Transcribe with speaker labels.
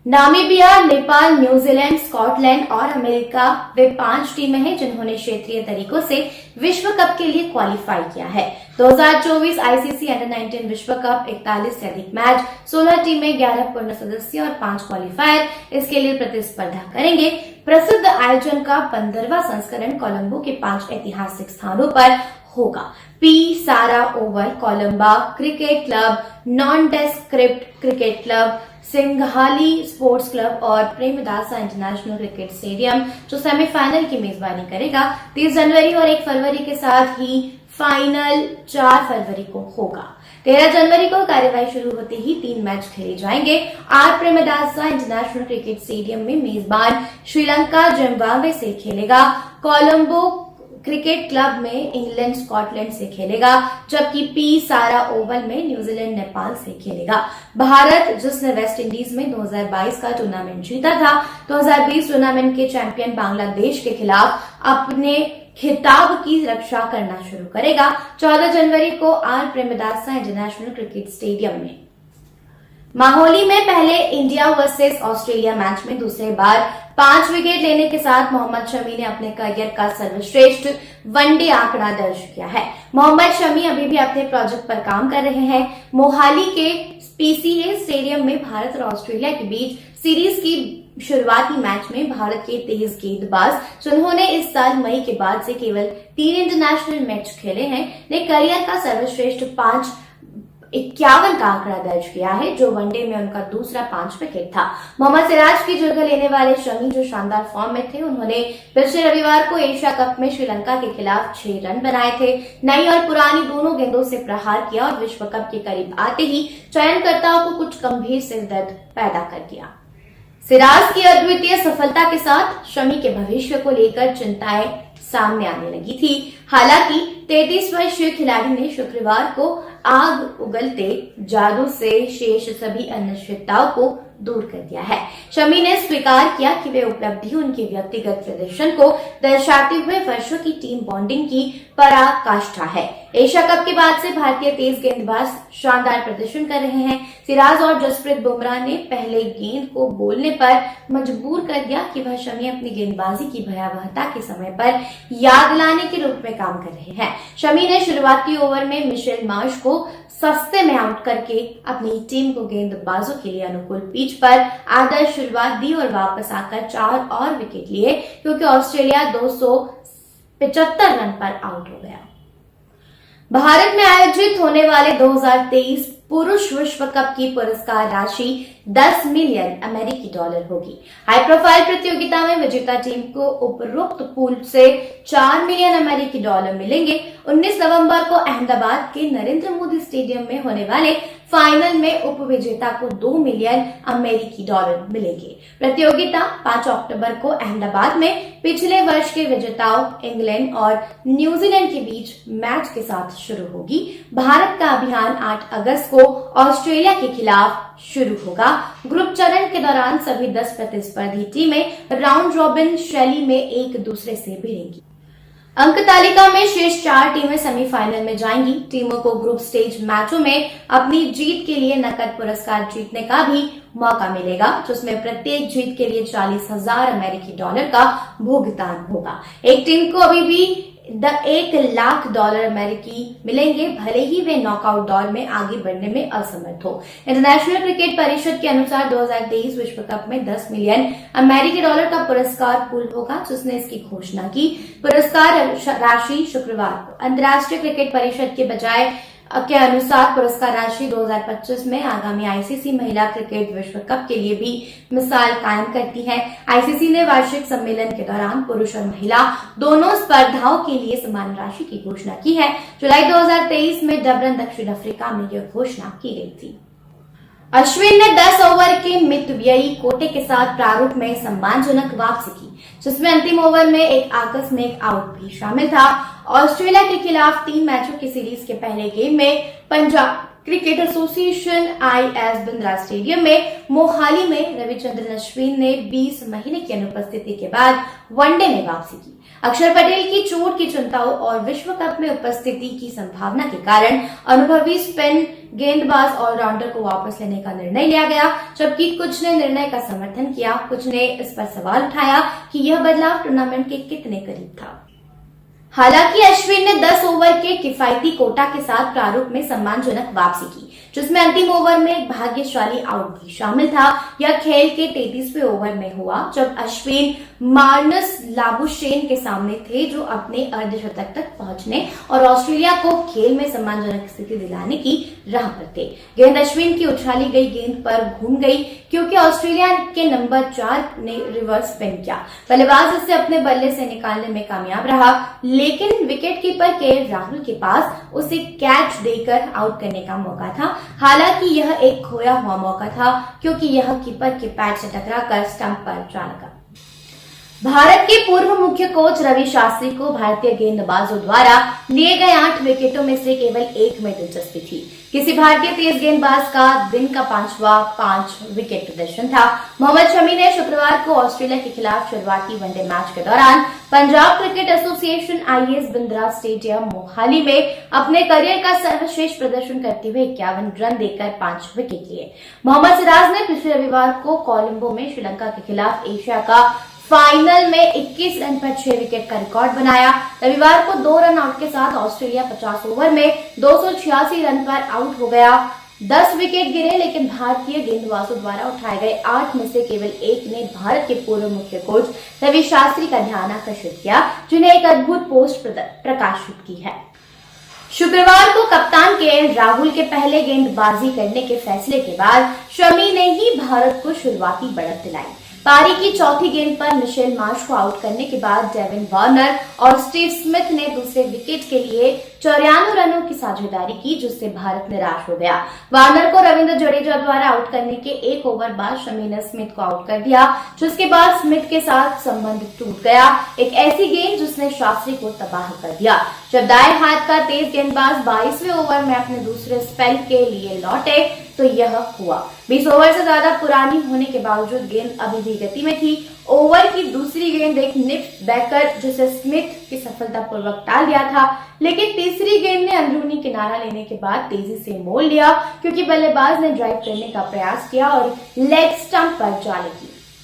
Speaker 1: Namibia, Nepal, New Zealand, Scotland और America वे 5 टीमें हैं जिन्होंने क्षेत्रीय तरीकों से विश्व कप के लिए क्वालिफाई किया है। 2024 आईसीसी अंडर-19 विश्व कप 41 से अधिक मैच, 16 टीमें, 11 पूर्ण सदस्य और 5 क्वालिफायर इसके लिए प्रतिस्पर्धा करेंगे। प्रसिद्ध आयोजन का 15वां संस्करण कोलंबो के 5 ऐतिहासिक स्थानों पर होगा। P Sara Oval Colombo cricket club, nondescript cricket club, Sinhalese sports club और प्रेमदासा इंटरनेशनल क्रिकेट स्टेडियम जो सेमीफाइनल की मेजबानी करेगा। 30 जनवरी और 1 फरवरी के साथ ही फाइनल 4 फरवरी को होगा। 13 जनवरी को कार्यवाही शुरू होते ही 3 मैच खेले जाएंगे। R Premadasa international cricket stadium में मेजबान श्रीलंका जिम्बाब्वे से खेलेगा। कोलंबो क्रिकेट क्लब में इंग्लैंड स्कॉटलैंड से खेलेगा, जबकि पी सारा ओवल में न्यूजीलैंड नेपाल से खेलेगा। भारत, जिसने वेस्ट इंडीज में 2022 का टूर्नामेंट जीता था, 2020 टूर्नामेंट के चैंपियन बांग्लादेश के खिलाफ अपने खिताब की रक्षा करना शुरू करेगा। 14 जनवरी को R Premadasa international cricket stadium में माहौली में पहले इंडिया वर्सेस ऑस्ट्रेलिया मैच में दूसरे बार 5 विकेट लेने के साथ मोहम्मद शमी ने अपने करियर का सर्वश्रेष्ठ वनडे आंकड़ा दर्ज किया है। मोहम्मद शमी अभी भी अपने प्रोजेक्ट पर काम कर रहे हैं। मोहाली के पीसीए स्टेडियम में भारत और ऑस्ट्रेलिया के बीच सीरीज की शुरुआती मैच में भारत के तेज गेंदबाज, जिन्होंने इस साल मई के बाद से केवल 3 इंटरनेशनल मैच खेले हैं, ने करियर का सर्वश्रेष्ठ 551 का आंकड़ा दर्ज किया है, जो वनडे में उनका दूसरा 5 विकेट था। मोहम्मद सिराज की जगह लेने वाले शमी, जो शानदार फॉर्म में थे, उन्होंने पिछले रविवार को एशिया कप में श्रीलंका के खिलाफ 6 रन बनाए थे। नई और पुरानी दोनों गेंदों से प्रहार किया और विश्व कप के करीब आते ही चयनकर्ताओं को कुछ गंभीर सिरदर्द पैदा कर दिया। सिराज की अद्वितीय सफलता के साथ शमी के भविष्य को लेकर चिंताएं सामने आने लगी थी। हालांकि 33 वर्षीय खिलाड़ी ने शुक्रवार को आग उगलते जादू से शेष सभी अनिश्चितताओं को दूर कर दिया है। शमी ने स्वीकार किया कि वे उपलब्धि उनके व्यक्तिगत प्रदर्शन को दर्शाते हुए वर्षों की टीम बॉन्डिंग की पराकाष्ठा है। एशिया कप के बाद से भारतीय तेज गेंदबाज शानदार प्रदर्शन कर रहे हैं। सिराज और जसप्रीत बुमराह ने पहले गेंद को बोलने पर मजबूर कर दिया कि वह शमी अपनी गेंदबाजी की भयावहता के समय पर याद लाने के रूप में काम कर रहे हैं। शमी ने शुरुआती ओवर में मिशेल मार्श को सस्ते में आउट करके अपनी टीम को गेंदबाजों के लिए अनुकूल पिच पर आदर्श शुरुआत दी और वापस आकर 4 और विकेट लिए, क्योंकि ऑस्ट्रेलिया 275 रन पर आउट हो गया। भारत में आयोजित होने वाले 2023 पुरुष विश्व कप की पुरस्कार राशि 10 मिलियन अमेरिकी डॉलर होगी। हाई प्रोफाइल प्रतियोगिता में विजेता टीम को उपरोक्त पूल से 4 मिलियन अमेरिकी डॉलर मिलेंगे। 19 नवंबर को अहमदाबाद के नरेंद्र मोदी स्टेडियम में होने वाले फाइनल में उपविजेता को 2 मिलियन अमेरिकी डॉलर मिलेंगे। प्रतियोगिता 5 अक्टूबर को अहमदाबाद में पिछले वर्ष के विजेताओं इंग्लैंड और न्यूजीलैंड के बीच मैच के साथ शुरू होगी। भारत का अभियान 8 अगस्त को ऑस्ट्रेलिया के खिलाफ शुरू होगा। ग्रुप चरण के दौरान सभी 10 प्रतिस्पर्धी टीमें राउंड रॉबिन शैली में एक दूसरे से भिड़ेंगी। अंक तालिका में शेष 4 टीमें सेमीफाइनल में जाएंगी। टीमों को ग्रुप स्टेज मैचों में अपनी जीत के लिए नकद पुरस्कार जीतने का भी मौका मिलेगा, जिसमें प्रत्येक जीत के लिए 40,000 अमेरिकी डॉलर का भुगतान होगा। एक टीम को अभी भी $1 लाख अमेरिकी मिलेंगे, भले ही वे नॉकआउट दौर में आगे बढ़ने में असमर्थ हो। इंटरनेशनल क्रिकेट परिषद के अनुसार 2023 विश्व कप में 10 मिलियन अमेरिकी डॉलर का पुरस्कार पूल होगा, जिसने इसकी घोषणा की। पुरस्कार राशि शुक्रवार को अंतर्राष्ट्रीय क्रिकेट परिषद के अनुसार पुरस्कार राशि 2025 में आगामी आईसीसी महिला क्रिकेट विश्व कप के लिए भी मिसाल कायम करती है। आईसीसी ने वार्षिक सम्मेलन के दौरान पुरुष और महिला दोनों स्पर्धाओं के लिए समान राशि की घोषणा की है। जुलाई 2023 में डबलिन दक्षिण अफ्रीका में यह घोषणा की गई थी। अश्विन ने 10 ओवर के मितव्ययी कोटे के साथ प्रारूप में सम्मानजनक वापसी की, जिसमें अंतिम ओवर में एक आकस्मिक आउट भी शामिल था। ऑस्ट्रेलिया के खिलाफ 3 मैचों की सीरीज के पहले गेम में cricket association IS Bindra stadium में मोहाली में रविचंद्रन अश्विन ने 20 महीने की अनुपस्थिति के बाद वनडे में वापसी की। अक्षर पटेल की चोट की चिंताओं और विश्व कप में उपस्थिति की संभावना के कारण अनुभवी स्पिन गेंदबाज ऑलराउंडर को वापस लेने का निर्णय लिया गया, जबकि कुछ ने निर्णय का समर्थन किया। कुछ ने इस पर सवाल उठाया कि यह बदलाव टूर्नामेंट के कितने करीब था। हालांकि अश्विन ने 10 ओवर के किफायती कोटा के साथ प्रारूप में सम्मानजनक वापसी की, जिसमें अंतिम ओवर में एक भाग्यशाली आउट भी शामिल था। यह खेल के 33वें ओवर में हुआ जब अश्विन मार्नस लाबुशेन के सामने थे, जो अपने अर्धशतक तक पहुंचने और ऑस्ट्रेलिया को खेल में सम्मानजनक स्थिति दिलाने की राह पर थे। गेंद अश्विन की उछाली गई गेंद पर घूम गई क्योंकि ऑस्ट्रेलिया के नंबर 4 ने रिवर्स स्पिन किया। बल्लेबाज इसे अपने बल्ले से निकालने में कामयाब रहा, लेकिन विकेटकीपर KL राहुल के पास उसे कैच देकर आउट करने का मौका था। हालांकि यह एक खोया हुआ मौका था क्योंकि यह कीपर के पैड से टकराकर स्टंप पर जा लगा। भारत के पूर्व मुख्य कोच रवि शास्त्री को भारतीय गेंदबाजों द्वारा लिए गए 8 विकेटों में से केवल 1 में दिलचस्पी थी। किसी भारतीय तेज गेंदबाज का दिन का 5 विकेट प्रदर्शन था। मोहम्मद शमी ने शुक्रवार को ऑस्ट्रेलिया के खिलाफ शुरुआती वनडे मैच के दौरान Punjab cricket association IS Bindra stadium Mohali में अपने करियर का सर्वश्रेष्ठ प्रदर्शन करते हुए 51 रन देकर 5 विकेट लिए। मोहम्मद सिराज ने पिछले रविवार को कोलंबो में श्रीलंका के खिलाफ एशिया का फाइनल में 21 रन पर 6 विकेट का रिकॉर्ड बनाया। रविवार को 2 रन आउट के साथ ऑस्ट्रेलिया 50 ओवर में 286 रन पर आउट हो गया। 10 विकेट गिरे, लेकिन भारतीय गेंदबाजों द्वारा उठाए गए 8 में से केवल 1 ने भारत के पूर्व मुख्य कोच रवि शास्त्री का ध्यान आकर्षित किया, जिन्हें एक अद्भुत पोस्ट प्रकाशित की है। शुक्रवार को कप्तान KL राहुल के पहले गेंदबाजी करने के फैसले के बाद शमी ने ही भारत को शुरुआती बढ़त दिलाई। पारी की चौथी गेंद पर मिशेल मार्श को आउट करने के बाद डेविन वार्नर और स्टीव स्मिथ ने दूसरे विकेट के लिए 94 रनों की साझेदारी की, जिससे भारत निराश हो गया। वार्नर को रविंद्र जडेजा द्वारा आउट करने के 1 ओवर बाद शमी ने स्मिथ को आउट कर दिया, जिसके बाद स्मिथ के साथ संबंध टूट गया। एक ऐसी गेंद जिसने शास्त्री को तबाह कर दिया। जब दाएं हाथ का तेज गेंदबाज 22वें ओवर में अपने दूसरे स्पेल के लिए लौटे तो यह हुआ। 20 ओवर से ज्यादा पुरानी होने के बावजूद गेंद अभी भी गति में थी। ओवर की दूसरी गेंद एक निप बैकर जिसे स्मिथ की सफलतापूर्वक टाल दिया था, लेकिन तीसरी गेंद ने अंदरूनी किनारा लेने के बाद तेजी से मोड़ लिया क्योंकि बल्लेबाज ने ड्राइव करने का प्रयास किया और लेग स्टंप पर जा लगी।